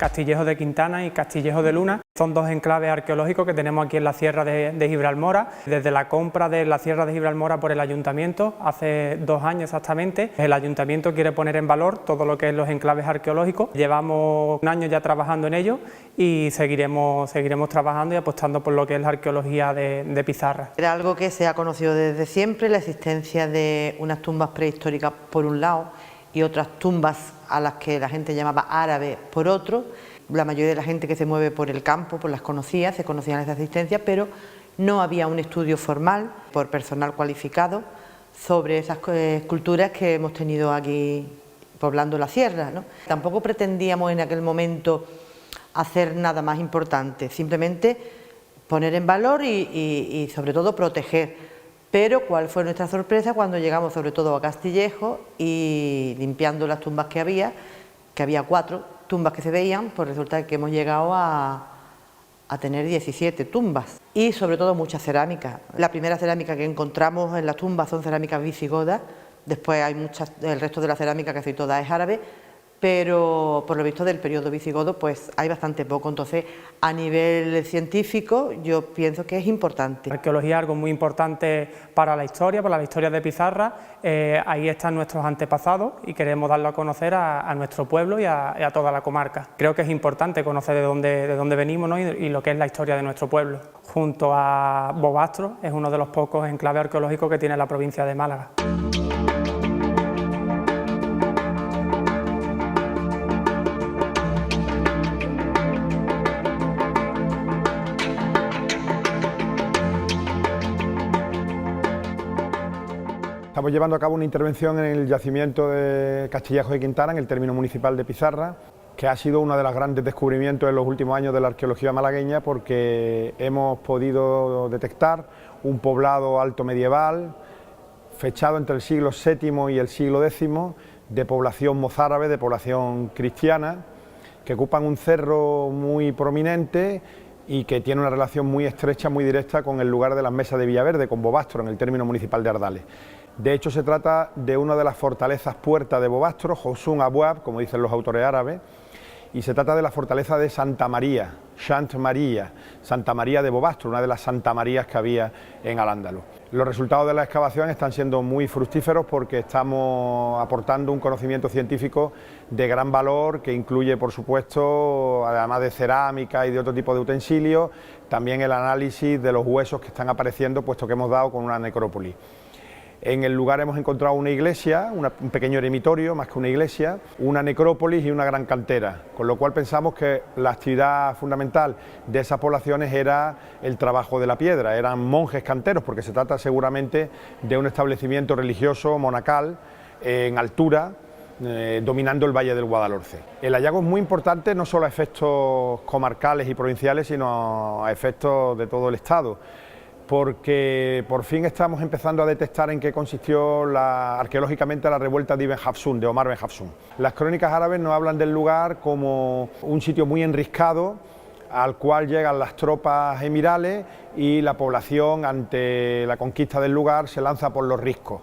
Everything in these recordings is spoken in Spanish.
Castillejo de Quintana y Castillejo de Luna. Son dos enclaves arqueológicos que tenemos aquí en la Sierra de Gibralmora. Desde la compra de la Sierra de Gibralmora por el Ayuntamiento, hace 2 años exactamente, el Ayuntamiento quiere poner en valor todo lo que es los enclaves arqueológicos. Llevamos 1 año ya trabajando en ello y seguiremos trabajando y apostando por lo que es la arqueología de Pizarra. Era algo que se ha conocido desde siempre, la existencia de unas tumbas prehistóricas por un lado y otras tumbas a las que la gente llamaba árabes por otro. La mayoría de la gente que se mueve por el campo pues las conocía, se conocían esa existencia, pero no había un estudio formal por personal cualificado sobre esas esculturas que hemos tenido aquí poblando la sierra, ¿no? Tampoco pretendíamos en aquel momento hacer nada más importante, simplemente poner en valor y sobre todo proteger. Pero ¿cuál fue nuestra sorpresa cuando llegamos sobre todo a Castillejo y limpiando las tumbas que había 4 tumbas que se veían, pues resulta que hemos llegado a tener 17 tumbas y sobre todo mucha cerámica. La primera cerámica que encontramos en las tumbas son cerámicas visigodas, después hay muchas, el resto de la cerámica casi toda es árabe, pero por lo visto del periodo visigodo pues hay bastante poco, entonces a nivel científico yo pienso que es importante. La arqueología es algo muy importante para la historia de Pizarra, ahí están nuestros antepasados y queremos darlo a conocer a nuestro pueblo y a toda la comarca. Creo que es importante conocer de dónde venimos, ¿no? y lo que es la historia de nuestro pueblo. Junto a Bobastro es uno de los pocos enclaves arqueológicos que tiene la provincia de Málaga. Estamos llevando a cabo una intervención en el yacimiento de Castillejo de Quintana, en el término municipal de Pizarra, que ha sido uno de los grandes descubrimientos en los últimos años de la arqueología malagueña, porque hemos podido detectar un poblado alto medieval, fechado entre el siglo VII y el siglo X, de población mozárabe, de población cristiana, que ocupan un cerro muy prominente y que tiene una relación muy estrecha, muy directa con el lugar de las mesas de Villaverde, con Bobastro, en el término municipal de Ardales. De hecho, se trata de una de las fortalezas puertas de Bobastro, Hosun Abuab, como dicen los autores árabes, y se trata de la fortaleza de Santa María, Santa María de Bobastro, una de las Santa Marías que había en Al-Ándalus. Los resultados de la excavación están siendo muy fructíferos porque estamos aportando un conocimiento científico de gran valor que incluye, por supuesto, además de cerámica y de otro tipo de utensilios, también el análisis de los huesos que están apareciendo, puesto que hemos dado con una necrópolis. En el lugar hemos encontrado una iglesia, un pequeño eremitorio, más que una iglesia, una necrópolis y una gran cantera, con lo cual pensamos que la actividad fundamental de esas poblaciones era el trabajo de la piedra, eran monjes canteros, porque se trata seguramente de un establecimiento religioso monacal en altura, dominando el valle del Guadalhorce. El hallazgo es muy importante no solo a efectos comarcales y provinciales, sino a efectos de todo el Estado, porque por fin estamos empezando a detectar en qué consistió arqueológicamente la revuelta de Ibn Hafsun, de Omar Ben Hafsun. Las crónicas árabes nos hablan del lugar como un sitio muy enriscado, al cual llegan las tropas emirales y la población, ante la conquista del lugar, se lanza por los riscos.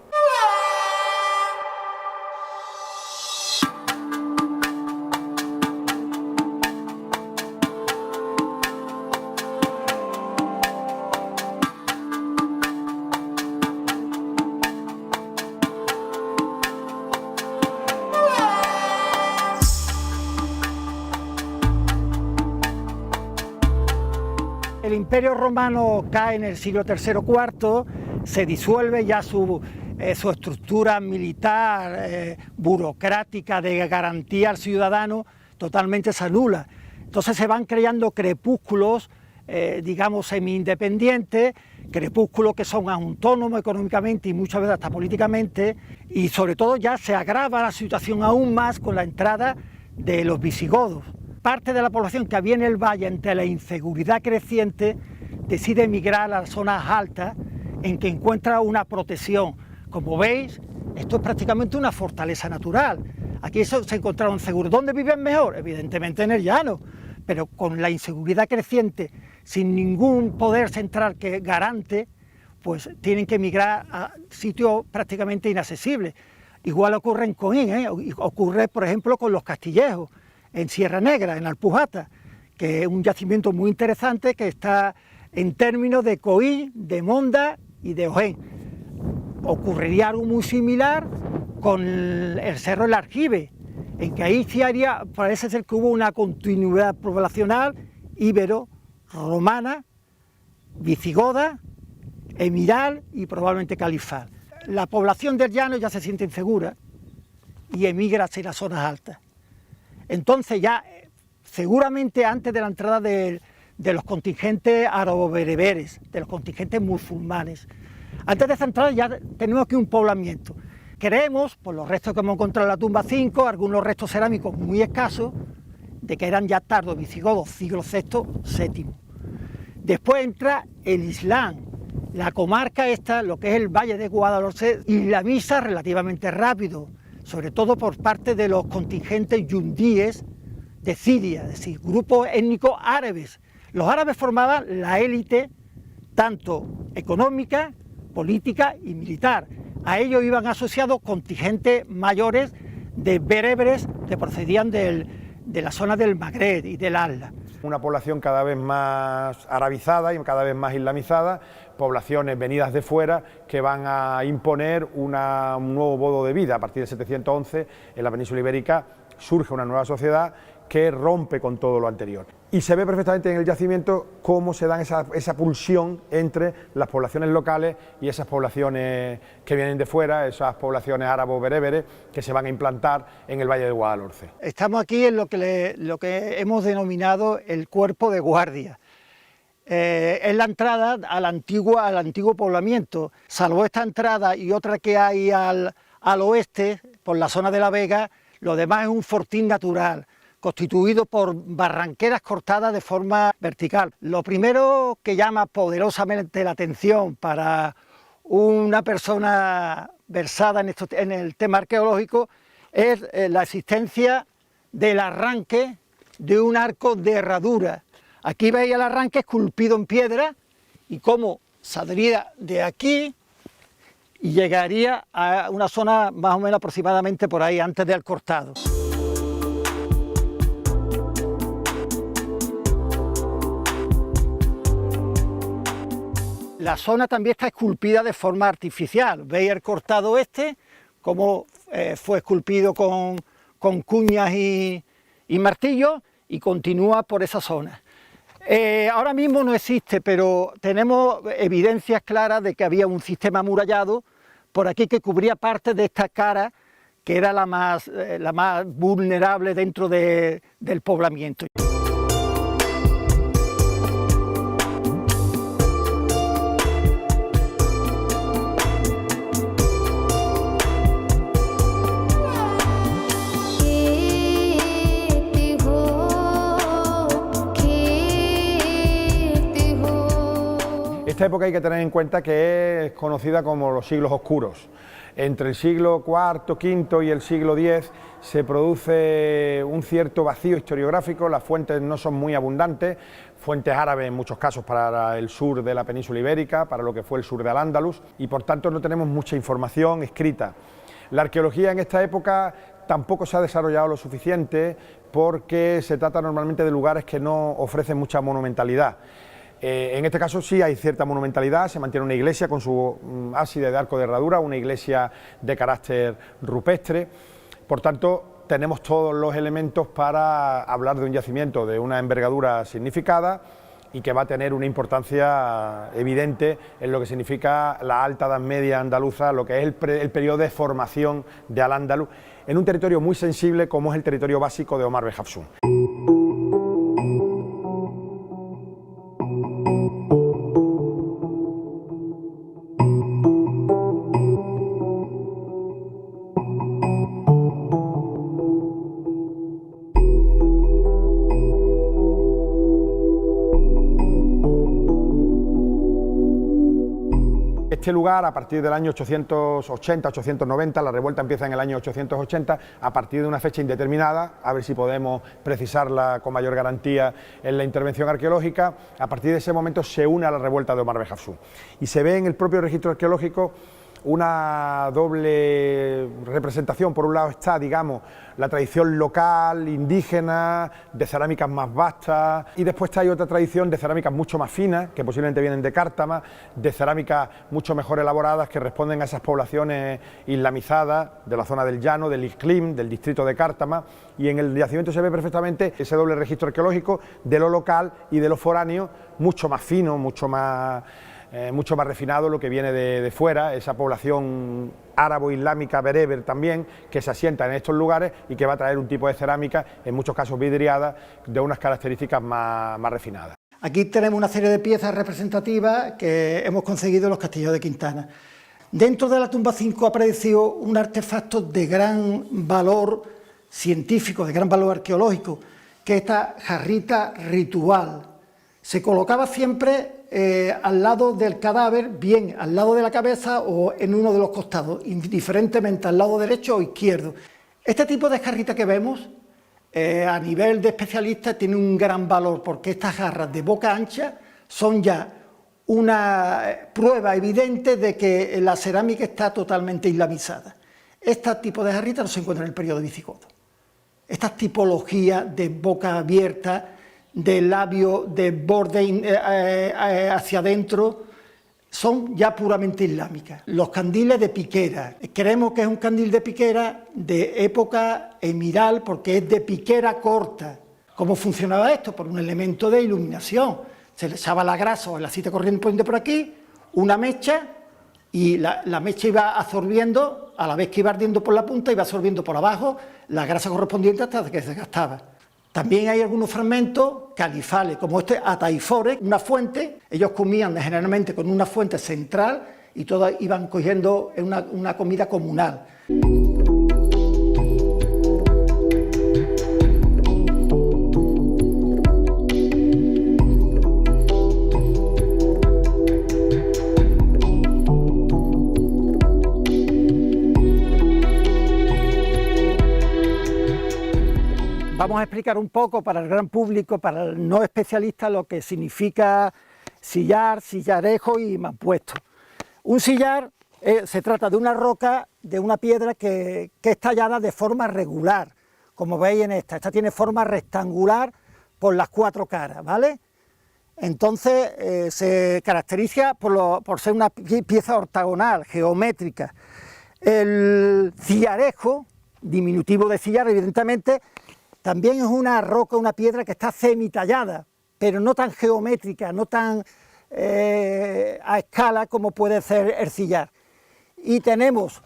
El Imperio Romano cae en el siglo III-IV, se disuelve ya su estructura militar, burocrática, de garantía al ciudadano, totalmente se anula. Entonces se van creando crepúsculos, digamos, semi-independientes, crepúsculos que son autónomos económicamente y muchas veces hasta políticamente, y sobre todo ya se agrava la situación aún más con la entrada de los visigodos. Parte de la población que había en el valle, ante la inseguridad creciente, decide emigrar a las zonas altas en que encuentra una protección. Como veis, esto es prácticamente una fortaleza natural. Aquí se encontraron seguros. ¿Dónde viven mejor? Evidentemente en el llano, pero con la inseguridad creciente, sin ningún poder central que garante, pues tienen que emigrar a sitios prácticamente inaccesibles. Igual ocurre en Coín, ocurre por ejemplo con los Castillejos. en Sierra Negra, en Alpujata, que es un yacimiento muy interesante que está en términos de Coí, de Monda y de Ojén. Ocurriría algo muy similar con el Cerro El Argive, en que ahí sí parece ser que hubo una continuidad poblacional ibero-romana, visigoda, emiral y probablemente califal. La población del llano ya se siente insegura y emigra hacia las zonas altas. Entonces ya seguramente antes de la entrada de los contingentes árabo-bereberes, de los contingentes musulmanes, antes de esa entrada ya tenemos aquí un poblamiento. Creemos, por los restos que hemos encontrado en la tumba 5, algunos restos cerámicos muy escasos, de que eran ya tardos visigodos, siglo VI, VII. Después entra el Islam, la comarca esta, lo que es el Valle de Guadalhorce, y la misa relativamente rápido, sobre todo por parte de los contingentes yundíes de Siria, es decir, grupos étnicos árabes. Los árabes formaban la élite tanto económica, política y militar. A ellos iban asociados contingentes mayores de bereberes que procedían de la zona del Magreb y del Atlas. Una población cada vez más arabizada y cada vez más islamizada, poblaciones venidas de fuera que van a imponer un nuevo modo de vida. A partir de 711, en la península ibérica, surge una nueva sociedad que rompe con todo lo anterior. Y se ve perfectamente en el yacimiento cómo se dan esa pulsión entre las poblaciones locales y esas poblaciones que vienen de fuera, esas poblaciones árabo-bereberes que se van a implantar en el Valle de Guadalhorce. Estamos aquí en lo que hemos denominado el cuerpo de guardia. Es la entrada al antiguo poblamiento. Salvo esta entrada y otra que hay al oeste, por la zona de La Vega, lo demás es un fortín natural, constituido por barranqueras cortadas de forma vertical. Lo primero que llama poderosamente la atención para una persona versada en el tema arqueológico es la existencia del arranque de un arco de herradura. Aquí veis el arranque esculpido en piedra y cómo saldría de aquí y llegaría a una zona más o menos aproximadamente por ahí antes del cortado. La zona también está esculpida de forma artificial. Veis el cortado cómo fue esculpido con cuñas y martillos y continúa por esa zona. Ahora mismo no existe, pero tenemos evidencias claras de que había un sistema amurallado por aquí que cubría parte de esta cara, que era la más vulnerable dentro del poblamiento. Esta época hay que tener en cuenta que es conocida como los siglos oscuros. Entre el siglo IV, V y el siglo X se produce un cierto vacío historiográfico, las fuentes no son muy abundantes, fuentes árabes en muchos casos para el sur de la península ibérica, para lo que fue el sur de Al-Ándalus, y por tanto no tenemos mucha información escrita. La arqueología en esta época tampoco se ha desarrollado lo suficiente porque se trata normalmente de lugares que no ofrecen mucha monumentalidad. En este caso sí hay cierta monumentalidad, se mantiene una iglesia con su ábside de arco de herradura, una iglesia de carácter rupestre, por tanto tenemos todos los elementos para hablar de un yacimiento de una envergadura significada y que va a tener una importancia evidente en lo que significa la Alta Edad Media andaluza, lo que es el periodo de formación de Al-Ándalus, en un territorio muy sensible como es el territorio básico de Omar Bejafsún. Este lugar, a partir del año 880-890, la revuelta empieza en el año 880, a partir de una fecha indeterminada, a ver si podemos precisarla con mayor garantía en la intervención arqueológica, a partir de ese momento se une a la revuelta de Omar Bejafsún. Y se ve en el propio registro arqueológico una doble representación. Por un lado está, digamos, la tradición local, indígena, de cerámicas más vastas, y después hay otra tradición de cerámicas mucho más finas, que posiblemente vienen de Cártama, de cerámicas mucho mejor elaboradas que responden a esas poblaciones islamizadas de la zona del llano, del Ixclim, del distrito de Cártama, y en el yacimiento se ve perfectamente ese doble registro arqueológico de lo local y de lo foráneo, mucho más fino, mucho más refinado, lo que viene de fuera, esa población árabo-islámica bereber también, que se asienta en estos lugares y que va a traer un tipo de cerámica, en muchos casos vidriada, de unas características más refinadas. Aquí tenemos una serie de piezas representativas que hemos conseguido en los castillos de Quintana. Dentro de la tumba 5 apareció un artefacto de gran valor científico, de gran valor arqueológico, que es esta jarrita ritual. Se colocaba siempre al lado del cadáver, bien al lado de la cabeza o en uno de los costados, indiferentemente al lado derecho o izquierdo. Este tipo de jarrita que vemos, a nivel de especialistas, tiene un gran valor, porque estas jarras de boca ancha son ya una prueba evidente de que la cerámica está totalmente islamizada. Este tipo de jarritas no se encuentra en el periodo visigodo. Estas tipologías de boca abierta, de labio, de borde hacia adentro, son ya puramente islámicas. Los candiles de piquera, creemos que es un candil de piquera de época emiral porque es de piquera corta. ¿Cómo funcionaba esto? Por un elemento de iluminación. Se le echaba la grasa o el aceite corriente por aquí, una mecha, y la mecha iba absorbiendo, a la vez que iba ardiendo por la punta, iba absorbiendo por abajo la grasa correspondiente hasta que se gastaba. También hay algunos fragmentos califales, como este ataifore, una fuente. Ellos comían generalmente con una fuente central y todos iban cogiendo una comida comunal. Vamos a explicar un poco para el gran público, para el no especialista, lo que significa sillar, sillarejo y mampuesto. Un sillar se trata de una roca, de una piedra que es tallada de forma regular, como veis en esta. Esta tiene forma rectangular por las 4 caras, ¿vale? Entonces se caracteriza por ser una pieza ortogonal, geométrica. El sillarejo, diminutivo de sillar, evidentemente, también es una roca, una piedra que está semitallada, pero no tan geométrica, no tan a escala como puede ser el sillar. Y tenemos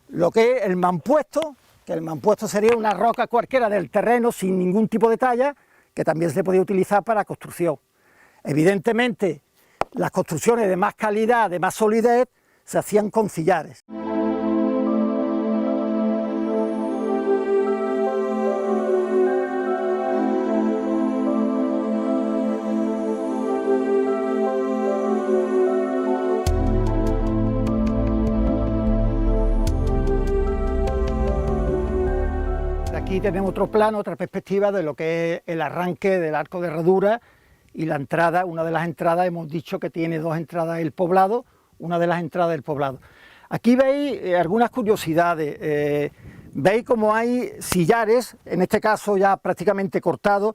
lo que es el mampuesto, que el mampuesto sería una roca cualquiera del terreno sin ningún tipo de talla, que también se podía utilizar para construcción. Evidentemente, las construcciones de más calidad, de más solidez, se hacían con sillares. Aquí tenemos otro plano, otra perspectiva de lo que es el arranque del arco de herradura y la entrada. Una de las entradas, hemos dicho que tiene 2 entradas el poblado, una de las entradas del poblado. Aquí veis algunas curiosidades, veis como hay sillares, en este caso ya prácticamente cortados,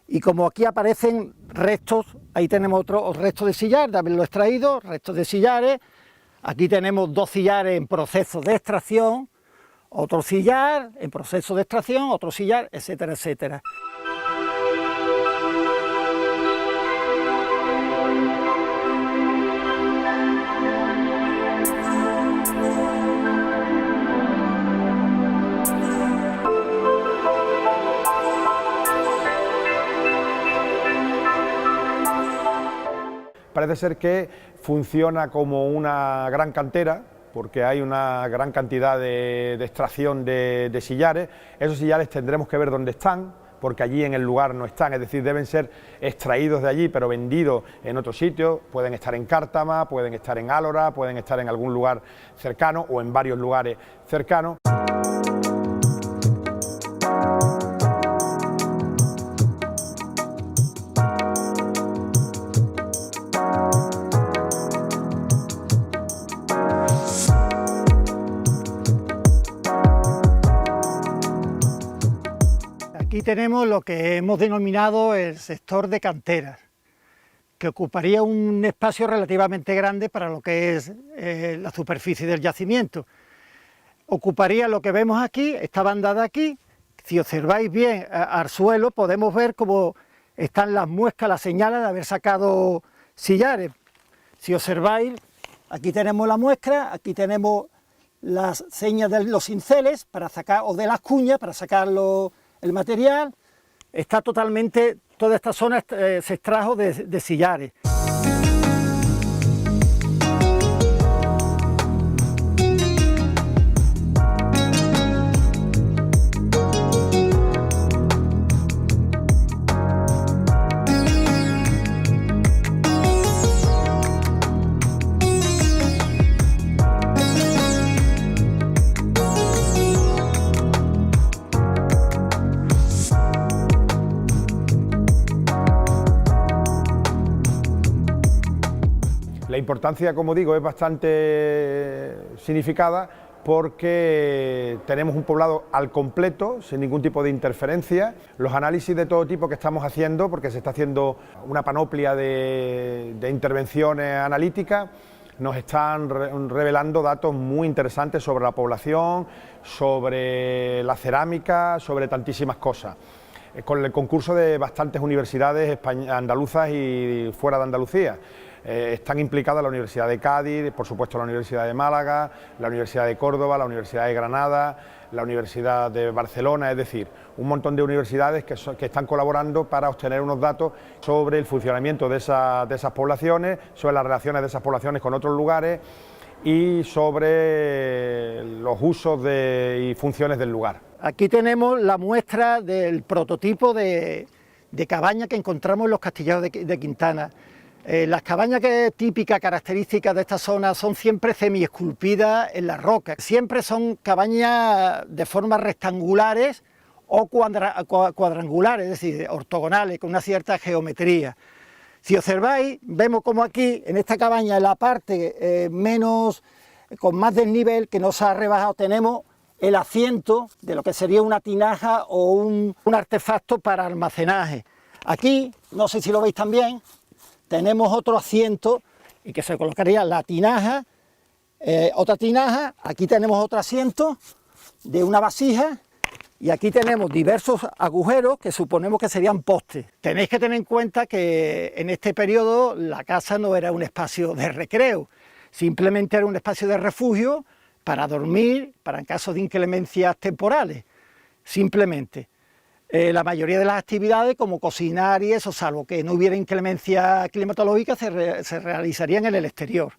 y como aquí aparecen restos, ahí tenemos otros restos de sillar, de haberlo extraído, restos de sillares. Aquí tenemos 2 sillares en proceso de extracción, otro sillar en proceso de extracción, otro sillar, etcétera, etcétera. Parece ser que funciona como una gran cantera, porque hay una gran cantidad de extracción de sillares. Esos sillares tendremos que ver dónde están, porque allí en el lugar no están, es decir, deben ser extraídos de allí, pero vendidos en otro sitio. Pueden estar en Cártama, pueden estar en Álora, pueden estar en algún lugar cercano o en varios lugares cercanos. Aquí tenemos lo que hemos denominado el sector de canteras, que ocuparía un espacio relativamente grande para lo que es la superficie del yacimiento. Ocuparía lo que vemos aquí, esta banda de aquí. Si observáis bien al suelo podemos ver cómo están las muescas, las señales de haber sacado sillares. Si observáis, aquí tenemos la muestra, aquí tenemos las señas de los cinceles para sacar, o de las cuñas para sacar el material. Está totalmente, toda esta zona se extrajo de sillares. La importancia, como digo, es bastante significada porque tenemos un poblado al completo, sin ningún tipo de interferencia. Los análisis de todo tipo que estamos haciendo, porque se está haciendo una panoplia de intervenciones analíticas, nos están revelando datos muy interesantes sobre la población, sobre la cerámica, sobre tantísimas cosas. Con el concurso de bastantes universidades andaluzas y fuera de Andalucía. Están implicadas la Universidad de Cádiz, por supuesto la Universidad de Málaga, la Universidad de Córdoba, la Universidad de Granada, la Universidad de Barcelona, es decir, un montón de universidades que están colaborando para obtener unos datos sobre el funcionamiento de esas poblaciones, sobre las relaciones de esas poblaciones con otros lugares y sobre los usos y funciones del lugar. Aquí tenemos la muestra del prototipo de cabaña que encontramos en los Castillejos de Quintana. Las cabañas típicas, características de esta zona, son siempre semiesculpidas en la roca. Siempre son cabañas de formas rectangulares o cuadrangulares, es decir, ortogonales, con una cierta geometría. Si observáis, vemos como aquí, en esta cabaña, en la parte con más desnivel, que no se ha rebajado, tenemos el asiento de lo que sería una tinaja o un artefacto para almacenaje. Aquí, no sé si lo veis también, tenemos otro asiento y que se colocaría la tinaja, otra tinaja, aquí tenemos otro asiento de una vasija y aquí tenemos diversos agujeros que suponemos que serían postes. Tenéis que tener en cuenta que en este periodo la casa no era un espacio de recreo, simplemente era un espacio de refugio para dormir, para en caso de inclemencias temporales, simplemente. La mayoría de las actividades, como cocinar y eso, salvo que no hubiera inclemencia climatológica, se realizarían en el exterior.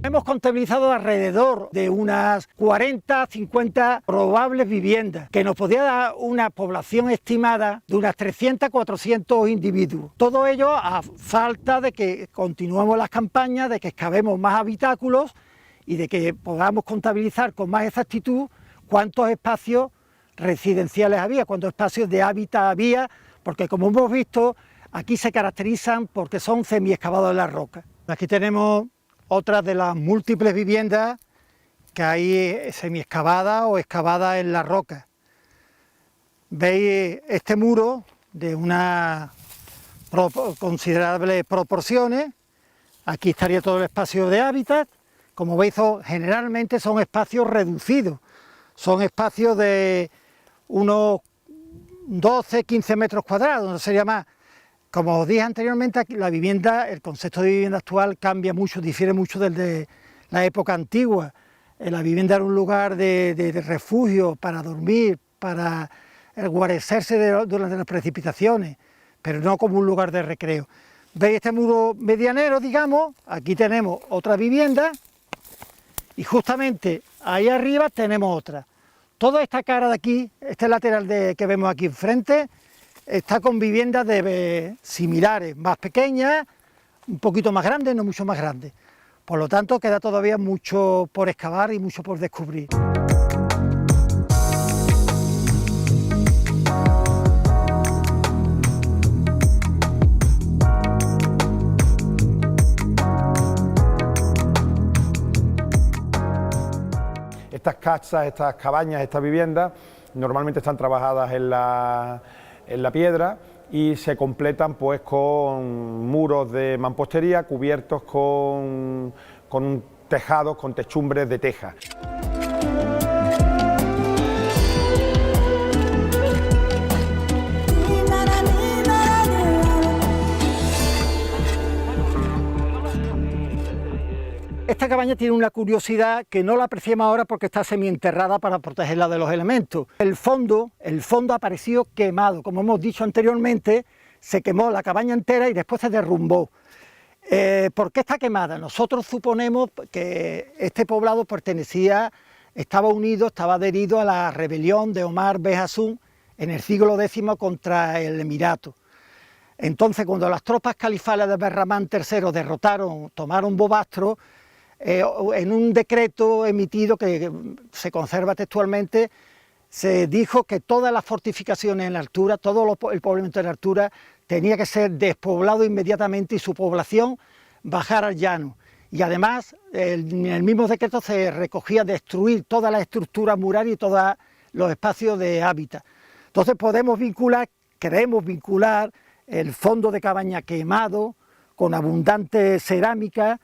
Hemos contabilizado alrededor de unas 40, 50 probables viviendas, que nos podía dar una población estimada de unas 300, 400 individuos. Todo ello a falta de que continuemos las campañas, de que excavemos más habitáculos y de que podamos contabilizar con más exactitud cuántos espacios residenciales había, cuántos espacios de hábitat había, porque como hemos visto, aquí se caracterizan porque son semiexcavados en la roca. Aquí tenemos otras de las múltiples viviendas que hay semiexcavadas o excavadas en la roca. Veis este muro de unas considerables proporciones. Aquí estaría todo el espacio de hábitat. Como veis, generalmente son espacios reducidos. Son espacios de unos 12, 15 metros cuadrados, no sería más. Como os dije anteriormente, la vivienda, el concepto de vivienda actual cambia mucho, difiere mucho del de la época antigua. La vivienda era un lugar de refugio para dormir, para guarecerse durante las precipitaciones, pero no como un lugar de recreo. ¿Veis este muro medianero, digamos? Aquí tenemos otra vivienda y justamente ahí arriba tenemos otra. Toda esta cara de aquí, este lateral que vemos aquí enfrente, está con viviendas similares, más pequeñas, un poquito más grandes, no mucho más grandes. Por lo tanto, queda todavía mucho por excavar y mucho por descubrir. Estas casas, estas cabañas, estas viviendas, normalmente están trabajadas en la piedra y se completan pues con muros de mampostería cubiertos con tejados, con techumbres de teja. Esta cabaña tiene una curiosidad que no la apreciamos ahora porque está semienterrada para protegerla de los elementos. El fondo apareció quemado, como hemos dicho anteriormente, se quemó la cabaña entera y después se derrumbó. ¿Por qué está quemada? Nosotros suponemos que este poblado estaba adherido a la rebelión de Omar Bey Hassún en el siglo X contra el Emirato. Entonces, cuando las tropas califales de Berramán III tomaron Bobastro, en un decreto emitido que se conserva textualmente, se dijo que todas las fortificaciones en la altura, todo el poblamiento en la altura, tenía que ser despoblado inmediatamente y su población bajar al llano. Y además, en el mismo decreto se recogía destruir todas las estructuras murales y todos los espacios de hábitat. Entonces queremos vincular el fondo de cabaña quemado con abundante cerámica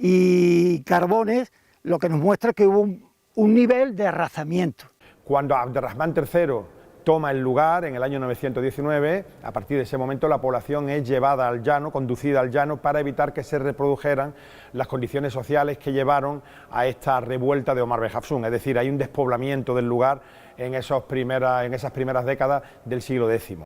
y carbones, lo que nos muestra que hubo un nivel de arrasamiento. Cuando Abderrahmán III toma el lugar en el año 919, a partir de ese momento la población es llevada al llano, conducida al llano, para evitar que se reprodujeran las condiciones sociales que llevaron a esta revuelta de Omar Bey Hassún. Es decir, hay un despoblamiento del lugar en esas primeras décadas del siglo X.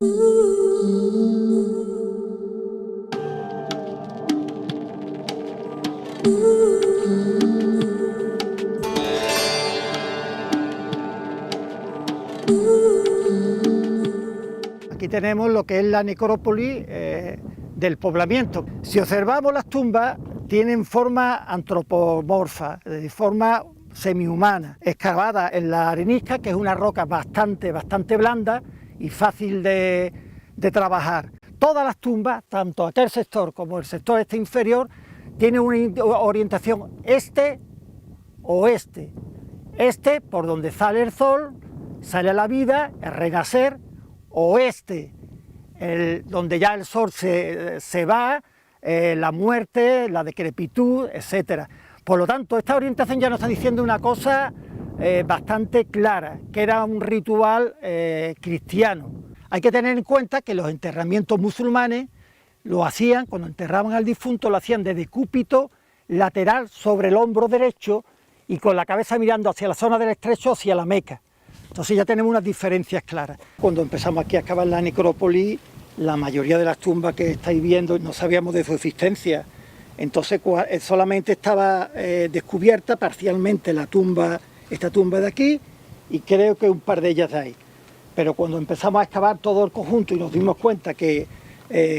Aquí tenemos lo que es la necrópolis del poblamiento. Si observamos las tumbas, tienen forma antropomorfa, de forma semihumana, excavada en la arenisca, que es una roca bastante blanda y fácil de trabajar. Todas las tumbas, tanto aquel sector como el sector este inferior, tienen una orientación este-oeste. Este, por donde sale el sol, sale la vida, el renacer. Oeste, donde ya el sol se va, la muerte, la decrepitud, etc. Por lo tanto, esta orientación ya nos está diciendo una cosa bastante clara, que era un ritual cristiano. Hay que tener en cuenta que los enterramientos musulmanes lo hacían, cuando enterraban al difunto, lo hacían de decúbito lateral sobre el hombro derecho y con la cabeza mirando hacia la zona del estrecho, hacia la Meca. Entonces ya tenemos unas diferencias claras. Cuando empezamos aquí a excavar la necrópolis, la mayoría de las tumbas que estáis viendo no sabíamos de su existencia. Entonces solamente estaba descubierta parcialmente esta tumba de aquí y creo que un par de ellas de ahí. Pero cuando empezamos a excavar todo el conjunto y nos dimos cuenta que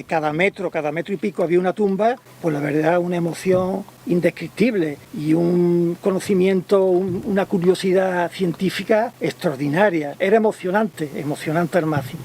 cada metro y pico había una tumba, pues la verdad una emoción indescriptible y un conocimiento, una curiosidad científica extraordinaria. Era emocionante al máximo.